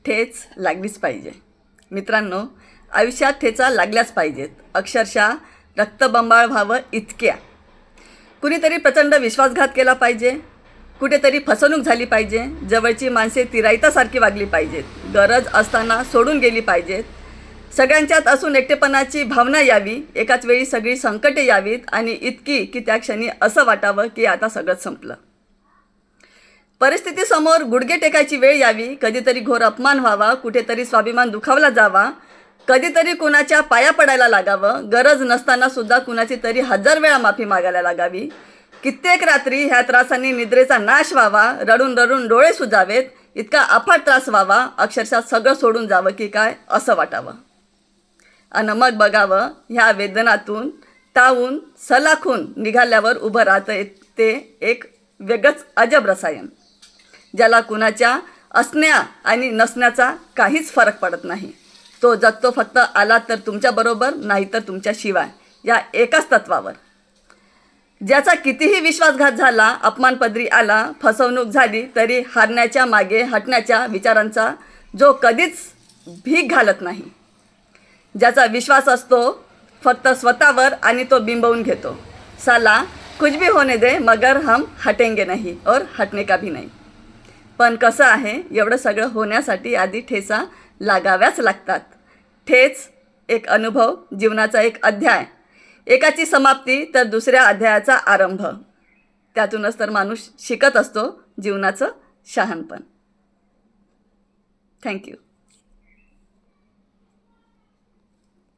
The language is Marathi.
ठेच लागलीच पाहिजे. मित्रांनो, आयुष्यात ठेचा लागल्याच पाहिजेत, अक्षरशः रक्तबंबाळ व्हावं इतक्या. कुणीतरी प्रचंड विश्वासघात केला पाहिजे, कुठेतरी फसवणूक झाली पाहिजे, जवळची माणसे तिराईतासारखी वागली पाहिजेत, गरज असताना सोडून गेली पाहिजेत, सगळ्यांच्यात असून एकटेपणाची भावना यावी, एकाच वेळी सगळी संकटे यावीत आणि इतकी की त्या क्षणी असं वाटावं की आता सगळंच संपलं. परिस्थितीसमोर गुडघे टेकायची वेळ यावी, कधीतरी घोर अपमान व्हावा, कुठेतरी स्वाभिमान दुखावला जावा, कधीतरी कुणाच्या पाया पडायला लागावं, गरज नसताना सुद्धा कुणाची तरी 1000 वेळा माफी मागायला लागावी, कित्येक रात्री ह्या त्रासांनी निद्रेचा नाश व्हावा, रडून रडून डोळे सुजावेत, इतका अफाट त्रास व्हावा, अक्षरशः सगळं सोडून जावं की काय असं वाटावं. आणि मग बघावं ह्या वेदनातून तावून सलाखून निघाल्यावर उभं राहतं ते एक वेगळंच अजब रसायन, ज्याला कुणाच्या असण्या आणि नसण्याचा काहीच फरक पडत नाही. तो जगतो फक्त आला तर तुमच्याबरोबर, नाही तर तुमच्याशिवाय, या एकाच तत्वावर. ज्याचा कितीही विश्वासघात झाला, अपमानपदरी आला, फसवणूक झाली, तरी हारण्याच्या मागे हटण्याच्या विचारांचा जो कधीच भीक घालत नाही. ज्याचा विश्वास असतो फक्त स्वतःवर आणि तो बिंबवून घेतो, साला कुछ भी होने दे मगर हम हटेंगे नहीं और हटने का भी नहीं. पण कसं आहे, एवढं सगळं होण्यासाठी आधी ठेचा लागाव्याच लागतात. ठेच एक अनुभव, जीवनाचा एक अध्याय, एकाची समाप्ती तर दुसऱ्या अध्यायाचा आरंभ. त्यातूनच तर माणूस शिकत असतो जीवनाचं शहाणपण. थँक्यू.